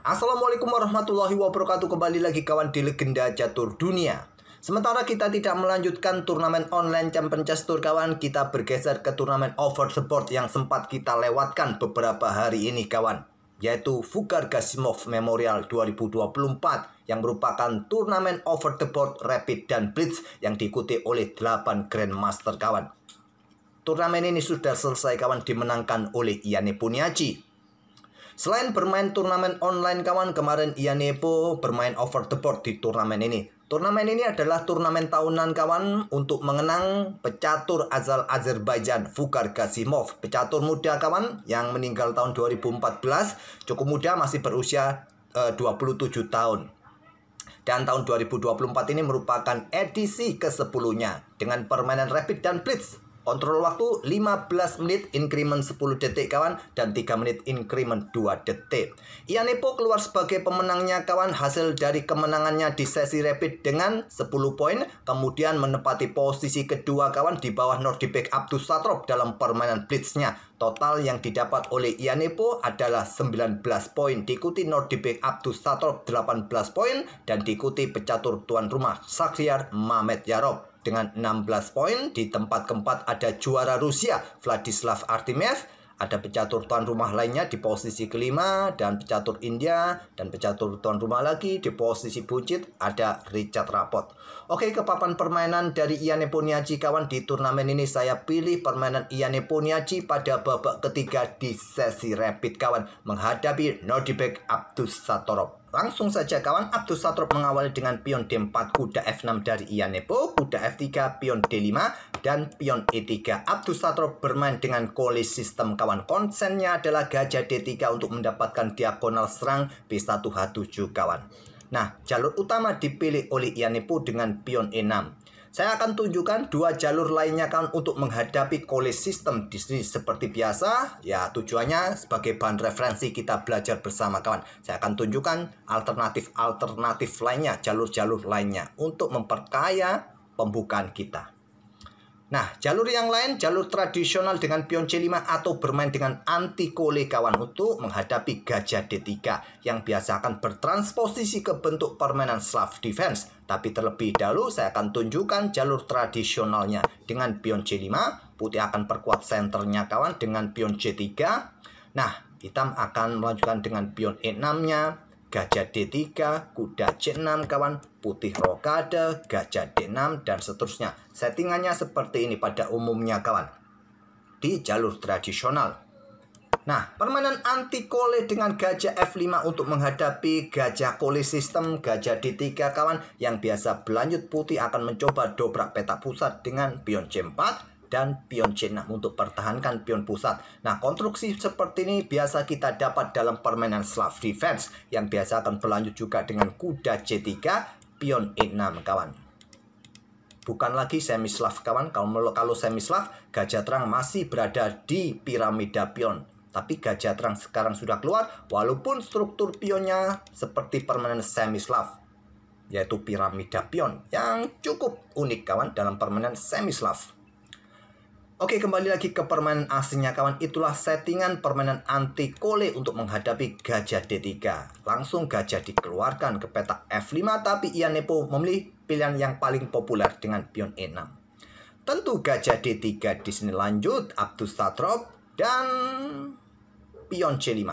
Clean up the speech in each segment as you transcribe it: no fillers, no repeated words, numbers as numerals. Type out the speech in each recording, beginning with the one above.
Assalamualaikum warahmatullahi wabarakatuh. Kembali lagi kawan di Legenda Catur Dunia. Sementara kita tidak melanjutkan turnamen online Champion Chess Tour kawan, kita bergeser ke turnamen over the board yang sempat kita lewatkan beberapa hari ini kawan, yaitu Fugar Gasimov Memorial 2024 yang merupakan turnamen over the board rapid dan blitz yang diikuti oleh 8 Grandmaster kawan. Turnamen ini sudah selesai kawan, dimenangkan oleh Ian Nepomniachtchi. Selain bermain turnamen online kawan, kemarin Ian Nepo bermain over the board di turnamen ini. Turnamen ini adalah turnamen tahunan kawan untuk mengenang pecatur asal Azerbaijan Fugar Gasimov. Pecatur muda kawan yang meninggal tahun 2014, cukup muda, masih berusia 27 tahun. Dan tahun 2024 ini merupakan edisi ke-10-nya dengan permainan rapid dan blitz. Kontrol waktu 15 menit increment 10 detik kawan, dan 3 menit increment 2 detik. Ian Nepo keluar sebagai pemenangnya kawan, hasil dari kemenangannya di sesi rapid dengan 10 poin, kemudian menempati posisi kedua kawan di bawah Nordibek Abdusatorov dalam permainan blitznya. Total yang didapat oleh Ian Nepo adalah 19 poin, diikuti Nordibek Abdusatorov 18 poin, dan diikuti pecatur tuan rumah Shahryar Mamedyarov dengan 16 poin. Di tempat keempat ada juara Rusia Vladislav Artemiev, ada pecatur tuan rumah lainnya di posisi kelima, dan pecatur India dan pecatur tuan rumah lagi di posisi buncit ada Richard Rapport. Oke, ke papan permainan dari Ian Nepomniachtchi kawan. Di turnamen ini saya pilih permainan Ian Nepomniachtchi pada babak ketiga di sesi rapid kawan, menghadapi Nordibek Abdusatorov. Langsung saja kawan, Abdusatorov mengawali dengan pion D4, kuda F6 dari Ian Nepo, kuda F3, pion D5, dan pion E3. Abdusatorov bermain dengan kolis sistem kawan. Konsennya adalah gajah D3 untuk mendapatkan diagonal serang B1H7 kawan. Nah, jalur utama dipilih oleh Ian Nepo dengan pion E6. Saya akan tunjukkan dua jalur lainnya kawan untuk menghadapi kolis sistem di sini seperti biasa. Ya, tujuannya sebagai bahan referensi kita belajar bersama kawan. Saya akan tunjukkan alternatif lainnya, jalur-jalur lainnya untuk memperkaya pembukaan kita. Nah, jalur yang lain, jalur tradisional dengan pion C5 atau bermain dengan anti kole kawan untuk menghadapi gajah D3 yang biasa akan bertransposisi ke bentuk permainan Slav defense. Tapi terlebih dahulu saya akan tunjukkan jalur tradisionalnya dengan pion C5. Putih akan perkuat senternya kawan dengan pion C3. Nah, hitam akan melanjutkan dengan pion E6-nya. Gajah D3, kuda C6 kawan, putih rokade, gajah D6, dan seterusnya. Settingannya seperti ini pada umumnya kawan di jalur tradisional. Nah, permainan anti kole dengan gajah F5 untuk menghadapi gajah kole sistem gajah D3 kawan, yang biasa berlanjut. Putih akan mencoba dobrak peta pusat dengan pion C4 dan pion C6 untuk pertahankan pion pusat. Nah, konstruksi seperti ini biasa kita dapat dalam permainan Slav defense yang biasa akan berlanjut juga dengan kuda C3, pion E6 kawan. Bukan lagi semi Slav kawan. Kalau semi Slav, gajah terang masih berada di piramida pion. Tapi gajah terang sekarang sudah keluar, walaupun struktur pionnya seperti permainan semi Slav, yaitu piramida pion yang cukup unik kawan dalam permainan semi Slav. Oke, kembali lagi ke permainan aslinya kawan. Itulah settingan permainan anti kole untuk menghadapi gajah D3. Langsung gajah dikeluarkan ke peta F5, tapi Ian Nepo memilih pilihan yang paling populer dengan pion E6. Tentu gajah D3 di sini lanjut Abdusatorov dan pion C5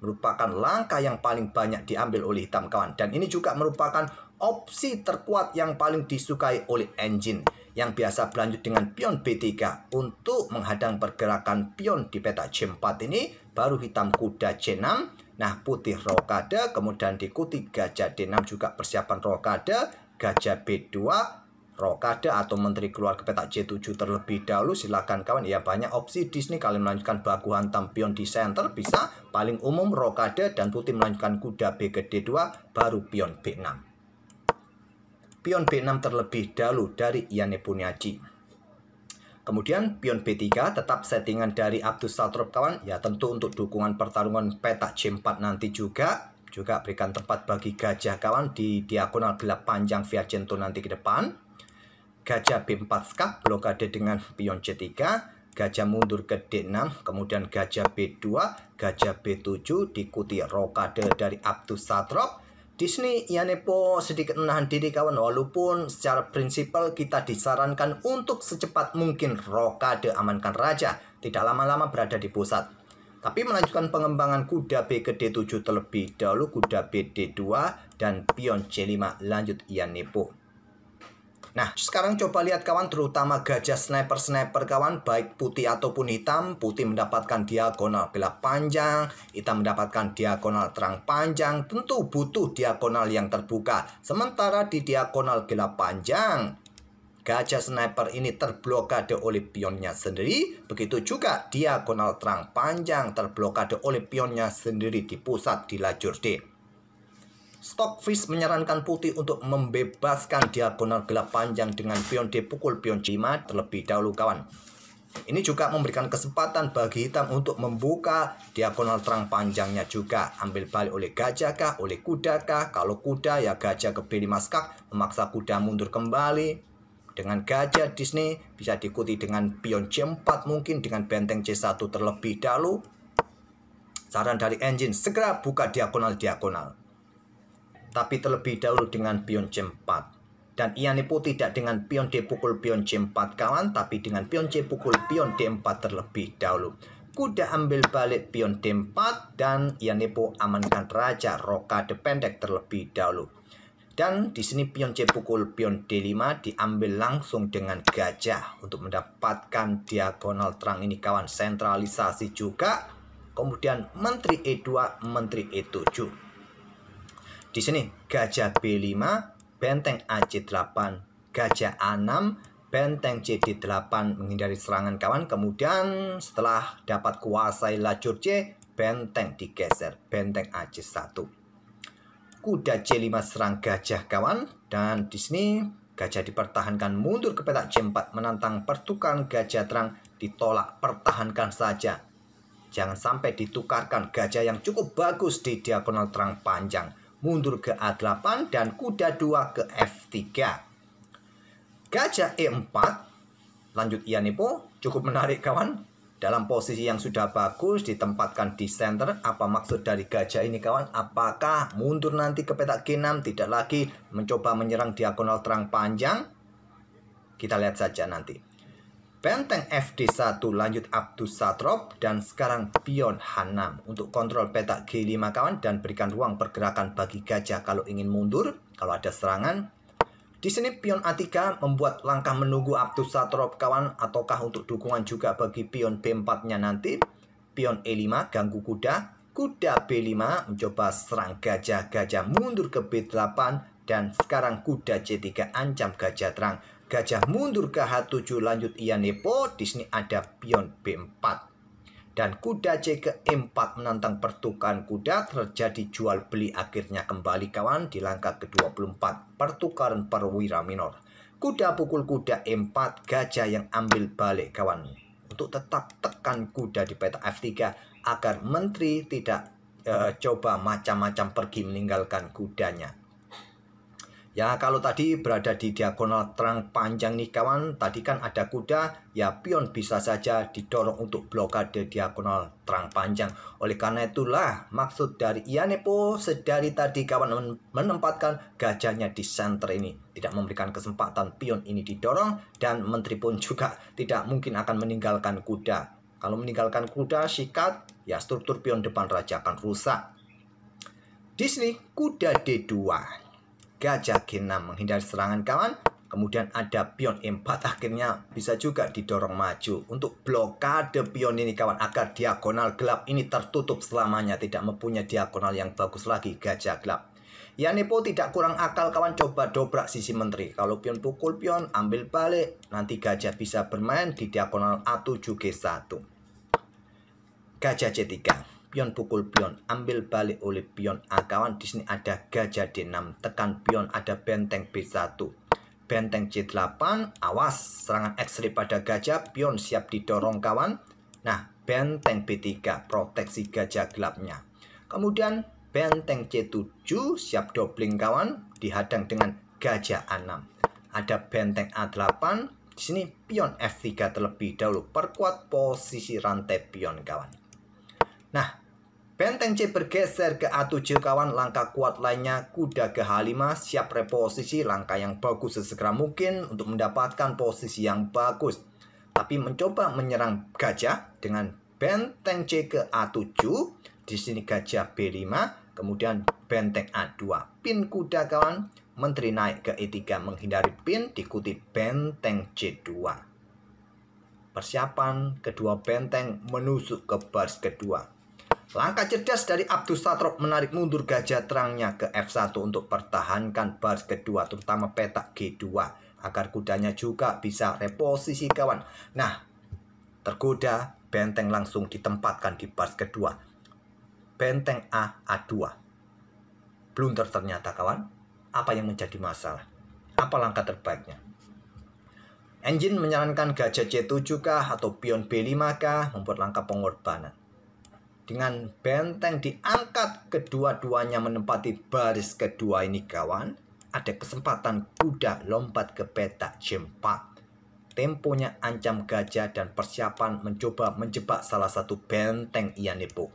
merupakan langkah yang paling banyak diambil oleh hitam kawan, dan ini juga merupakan opsi terkuat yang paling disukai oleh engine yang biasa berlanjut dengan pion B3 untuk menghadang pergerakan pion di peta C4 ini. Baru hitam kuda C6. Nah, putih rokade, kemudian diikuti gajah D6 juga persiapan rokade, gajah B2 rokade atau menteri keluar ke peta C7 terlebih dahulu. Silakan kawan, ya banyak opsi di sini. Kalian melanjutkan baku hantam pion di center bisa, paling umum rokade, dan putih melanjutkan kuda B ke D2 baru pion B6. Pion B6 terlebih dahulu dari Ian Nepomniachtchi. Kemudian pion B3 tetap settingan dari Abdusatorov kawan. Ya, tentu untuk dukungan pertarungan peta C4 nanti juga berikan tempat bagi gajah kawan di diagonal gelap panjang Viajento nanti ke depan. Gajah B4 skak blokade dengan pion C3. gajah mundur ke D6, kemudian gajah B2, gajah B7, diikuti rokade dari Abdus Satrop. Di sini Yanepo sedikit menahan diri kawan, walaupun secara prinsipal kita disarankan untuk secepat mungkin rokade amankan raja, tidak lama-lama berada di pusat. Tapi melanjutkan pengembangan kuda B ke D7 terlebih dahulu, kuda B D2, dan pion C5 lanjut Yanepo. Nah, sekarang coba lihat kawan, terutama gajah sniper kawan, baik putih ataupun hitam. Putih mendapatkan diagonal gelap panjang, hitam mendapatkan diagonal terang panjang. Tentu butuh diagonal yang terbuka. Sementara di diagonal gelap panjang, gajah sniper ini terblokade oleh pionnya sendiri. Begitu juga diagonal terang panjang terblokade oleh pionnya sendiri di pusat di lajur D. Stockfish menyarankan putih untuk membebaskan diagonal gelap panjang dengan pion D pukul pion C5 terlebih dahulu kawan. Ini juga memberikan kesempatan bagi hitam untuk membuka diagonal terang panjangnya juga. Ambil balik oleh gajah kah, oleh kuda kah? Kalau kuda ya gajah ke B5 skak, memaksa kuda mundur kembali. Dengan gajah di sini bisa diikuti dengan pion C4 mungkin dengan benteng C1 terlebih dahulu. Saran dari engine, segera buka diagonal. Tapi terlebih dahulu dengan pion C4. Dan Yanepo tidak dengan pion D pukul pion C4 kawan, tapi dengan pion C pukul pion D4 terlebih dahulu. Kuda ambil balik pion D4 dan Yanepo amankan raja, rokade pendek terlebih dahulu. Dan di sini pion C pukul pion D5 diambil langsung dengan gajah untuk mendapatkan diagonal terang ini kawan, sentralisasi juga. Kemudian menteri E2, menteri E7. Di sini gajah B5, benteng AC8, gajah A6, benteng CD8 menghindari serangan kawan. Kemudian setelah dapat kuasai lajur C, benteng digeser, benteng AC1. Kuda C5 serang gajah kawan, dan di sini gajah dipertahankan mundur ke petak C4 menantang pertukaran gajah terang, ditolak, pertahankan saja. Jangan sampai ditukarkan gajah yang cukup bagus di diagonal terang panjang. Mundur ke A8 dan kuda 2 ke F3. Gajah E4, lanjut Yanepo, cukup menarik kawan. Dalam posisi yang sudah bagus, ditempatkan di center. Apa maksud dari gajah ini kawan? Apakah mundur nanti ke petak G6, tidak lagi mencoba menyerang diagonal terang panjang? Kita lihat saja nanti. Benteng FD1 lanjut Abdus Satrop, dan sekarang pion H6 untuk kontrol petak G5 kawan, dan berikan ruang pergerakan bagi gajah kalau ingin mundur, kalau ada serangan. Di sini pion A3 membuat langkah menunggu Abdus Satrop kawan, ataukah untuk dukungan juga bagi pion B4-nya nanti. Pion E5 ganggu kuda, kuda B5 mencoba serang gajah, gajah mundur ke B8, dan sekarang kuda C3 ancam gajah terang. Gajah mundur ke H7 lanjut Yanepo. Di sini ada pion B4 dan kuda C ke E4 menantang pertukaran kuda. Terjadi jual beli akhirnya kembali kawan di langkah ke-24, pertukaran perwira minor. Kuda pukul kuda E4, gajah yang ambil balik kawan untuk tetap tekan kuda di petak F3 agar menteri tidak coba macam-macam pergi meninggalkan kudanya. Ya, kalau tadi berada di diagonal terang panjang nih kawan, tadi kan ada kuda, ya pion bisa saja didorong untuk blokade diagonal terang panjang. Oleh karena itulah maksud dari Yanepo sedari tadi kawan menempatkan gajahnya di center ini. Tidak memberikan kesempatan pion ini didorong, dan menteri pun juga tidak mungkin akan meninggalkan kuda. Kalau meninggalkan kuda, sikat, ya struktur pion depan raja akan rusak. Di sini kuda D2. Gajah G6 menghindari serangan kawan. Kemudian ada pion E4, akhirnya bisa juga didorong maju untuk blokade pion ini kawan, agar diagonal gelap ini tertutup selamanya, tidak mempunyai diagonal yang bagus lagi gajah gelap. Yanepo tidak kurang akal kawan, coba dobrak sisi menteri. Kalau pion pukul pion, ambil balik, nanti gajah bisa bermain di diagonal A7 G1. Gajah C3. Pion pukul pion, ambil balik oleh pion A kawan. Di sini ada gajah D6, tekan pion, ada benteng B1, benteng C8, awas serangan X-ray pada gajah, pion siap didorong kawan. Nah, benteng B3, proteksi gajah gelapnya. Kemudian benteng C7 siap dobling kawan, dihadang dengan gajah A6. Ada benteng A8, Di sini pion F3 terlebih dahulu, perkuat posisi rantai pion kawan. Nah, benteng C bergeser ke A7 kawan. Langkah kuat lainnya kuda ke H5, siap reposisi. Langkah yang bagus sesegera mungkin untuk mendapatkan posisi yang bagus. Tapi mencoba menyerang gajah dengan benteng C ke A7. Di sini gajah B5, kemudian benteng A2. Pin kuda kawan. Menteri naik ke E3 menghindari pin, diikuti benteng C2. Persiapan kedua benteng menusuk ke baris kedua. Langkah cerdas dari Abdus Satrop menarik mundur gajah terangnya ke F1 untuk pertahankan baris kedua, terutama petak G2, agar kudanya juga bisa reposisi kawan. Nah, tergoda, benteng langsung ditempatkan di baris kedua. Benteng A, A2. Blunder ternyata kawan. Apa yang menjadi masalah? Apa langkah terbaiknya? Engine menyarankan gajah C7 kah atau pion B5 kah, membuat langkah pengorbanan. Dengan benteng diangkat, kedua-duanya menempati baris kedua ini kawan, ada kesempatan kuda lompat ke petak C4. Temponya ancam gajah dan persiapan mencoba menjebak salah satu benteng Ianipo.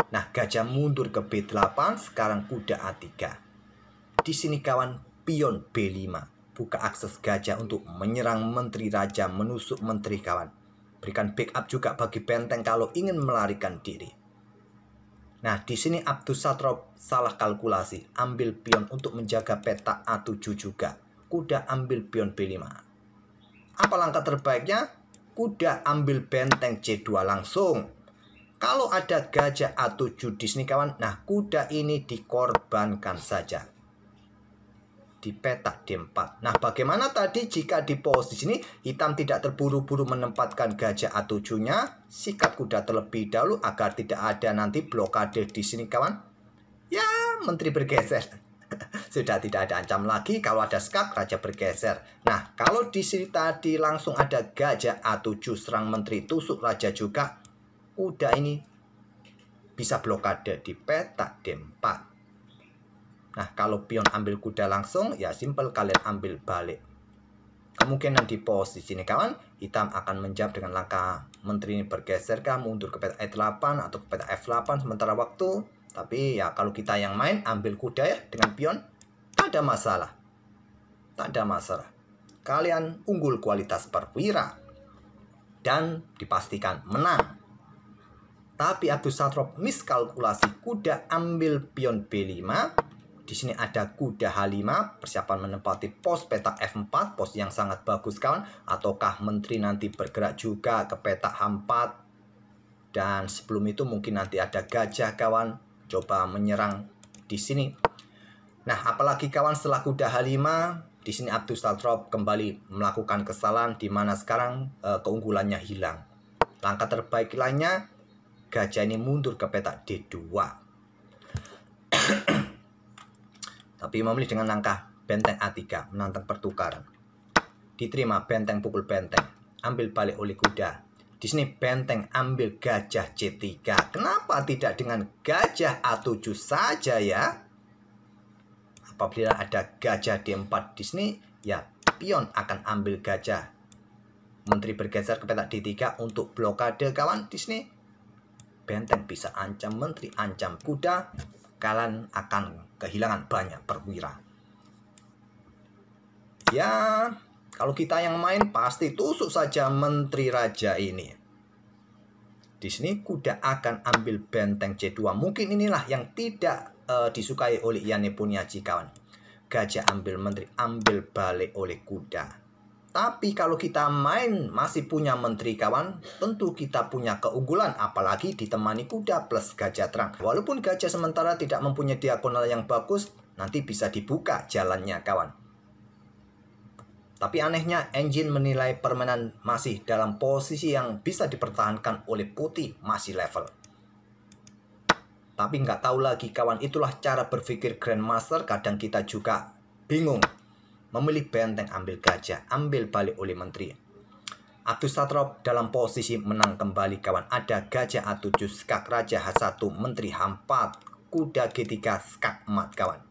Nah, gajah mundur ke B8, sekarang kuda A3. Di sini kawan, pion B5. Buka akses gajah untuk menyerang menteri raja, menusuk menteri kawan. Berikan backup juga bagi benteng kalau ingin melarikan diri. Nah, di sini Abdus Satrop salah kalkulasi. Ambil pion untuk menjaga petak A7 juga. Kuda ambil pion B5. Apa langkah terbaiknya? Kuda ambil benteng C2 langsung. Kalau ada gajah A7 di sini kawan, nah kuda ini dikorbankan saja di petak D4. Nah, bagaimana tadi jika di posisi ini hitam tidak terburu-buru menempatkan gajah A7-nya, sikat kuda terlebih dahulu agar tidak ada nanti blokade di sini kawan. Ya, menteri bergeser. Sudah tidak ada ancam lagi, kalau ada skak raja bergeser. Nah, kalau di sini tadi langsung ada gajah A7 serang menteri, tusuk raja juga, kuda ini bisa blokade di petak D4. Nah, kalau pion ambil kuda langsung, ya simpel kalian ambil balik. Kemungkinan di posisi ini kawan, hitam akan menjawab dengan langkah menteri ini bergeser kah, mundur ke petak E8 atau ke petak F8 sementara waktu. Tapi ya kalau kita yang main, ambil kuda ya dengan pion, tak ada masalah. Tak ada masalah. Kalian unggul kualitas perwira dan dipastikan menang. Tapi Abdus Satrop miskalkulasi, kuda ambil pion B5. Di sini ada kuda H5, persiapan menempati pos petak F4, pos yang sangat bagus kawan. Ataukah menteri nanti bergerak juga ke petak H4. Dan sebelum itu mungkin nanti ada gajah kawan, coba menyerang di sini. Nah, apalagi kawan setelah kuda H5, di sini Abdus Satrop kembali melakukan kesalahan di mana sekarang keunggulannya hilang. Langkah terbaik lainnya, gajah ini mundur ke petak D2. Tapi memilih dengan langkah benteng A3, menantang pertukaran. Diterima benteng pukul benteng, ambil balik oleh kuda. Di sini benteng ambil gajah C3. Kenapa tidak dengan gajah A7 saja ya? Apabila ada gajah D4 di sini, ya pion akan ambil gajah. Menteri bergeser ke petak D3 untuk blokade kawan. Di sini benteng bisa ancam menteri, ancam kuda. Kalian akan kehilangan banyak perwira. Ya, kalau kita yang main pasti tusuk saja menteri raja ini. Di sini kuda akan ambil benteng C2. Mungkin inilah yang tidak disukai oleh Iane Puniaji kawan. Gajah ambil menteri, ambil balik oleh kuda. Tapi kalau kita main masih punya menteri kawan, tentu kita punya keunggulan, apalagi ditemani kuda plus gajah terang. Walaupun gajah sementara tidak mempunyai diagonal yang bagus, nanti bisa dibuka jalannya kawan. Tapi anehnya engine menilai permainan masih dalam posisi yang bisa dipertahankan oleh putih, masih level. Tapi nggak tahu lagi kawan, itulah cara berpikir Grandmaster, kadang kita juga bingung. Memilih benteng ambil gajah, ambil balik oleh menteri. Abdus Satrop dalam posisi menang kembali kawan. Ada gajah A7, skak raja H1, menteri H4, kuda G3, skak mat kawan.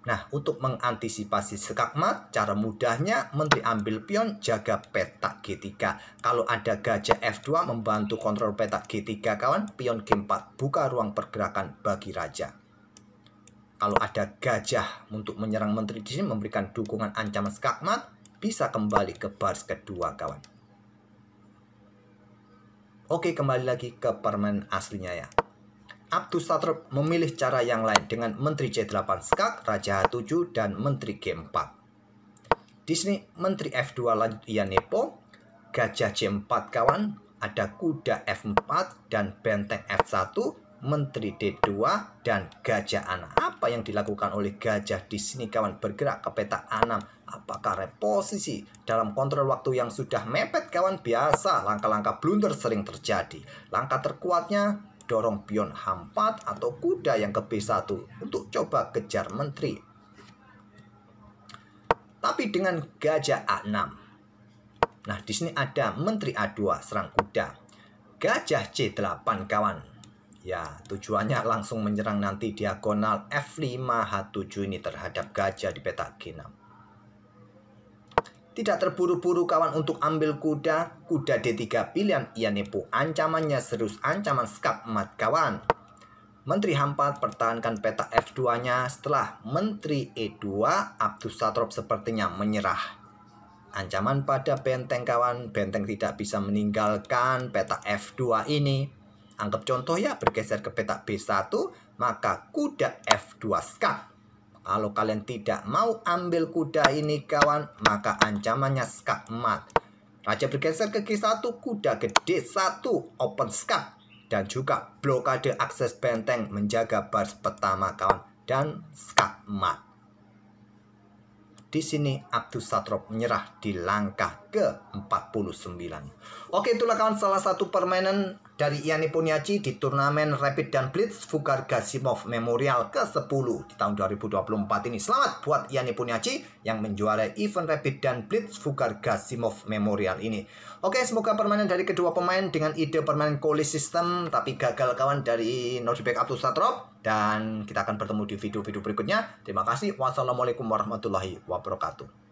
Nah, untuk mengantisipasi skakmat, cara mudahnya Menteri ambil pion jaga petak G3. Kalau ada gajah F2 membantu kontrol petak G3 kawan, pion G4 buka ruang pergerakan bagi raja. Kalau ada gajah untuk menyerang Menteri di sini memberikan dukungan ancaman skakmat, bisa kembali ke baris kedua kawan. Oke, kembali lagi ke permainan aslinya ya. Abdussatrob memilih cara yang lain dengan Menteri C8 skak, Raja H7, dan Menteri G4. Di sini Menteri F2 lanjut ia nepo, Gajah C4 kawan, ada kuda F4 dan benteng F1, Menteri D2 dan Gajah A6. Apa yang dilakukan oleh gajah di sini kawan? Bergerak ke petak A6. Apakah reposisi dalam kontrol waktu yang sudah mepet kawan? Biasa langkah-langkah blunder sering terjadi. Langkah terkuatnya dorong pion H4 atau kuda yang ke B1 untuk coba kejar menteri. Tapi dengan gajah A6. Nah, di sini ada menteri A2 serang kuda. Gajah C8 kawan. Ya, tujuannya langsung menyerang nanti diagonal F5 H7 ini terhadap gajah di peta G6. Tidak terburu-buru kawan untuk ambil kuda. Kuda D3 pilihan ia nepo. Ancamannya serius, ancaman skakmat kawan. Menteri H4 pertahankan peta F2-nya. Setelah Menteri E2, Abdussatrob sepertinya menyerah. Ancaman pada benteng kawan. Benteng tidak bisa meninggalkan peta F2 ini. Anggap contoh ya, bergeser ke peta B1, maka kuda F2 skak. Kalau kalian tidak mau ambil kuda ini kawan, maka ancamannya skakmat. Raja bergeser ke G1, kuda ke D1, open skak. Dan juga blokade akses benteng menjaga baris pertama kawan. Dan skakmat. Di sini Abdussatrob menyerah di langkah ke-49. Oke, itulah kawan salah satu permainan dari Ian Nepomniachtchi di turnamen Rapid dan Blitz Fugar Gazimov Memorial ke-10 di tahun 2024 ini. Selamat buat Ian Nepomniachtchi yang menjuarai event Rapid dan Blitz Fugar Gazimov Memorial ini. Oke, semoga permainan dari kedua pemain dengan ide permainan Colis System tapi gagal kawan dari Nordicbet Abdussatrob. Dan kita akan bertemu di video-video berikutnya. Terima kasih. Wassalamualaikum warahmatullahi wabarakatuh.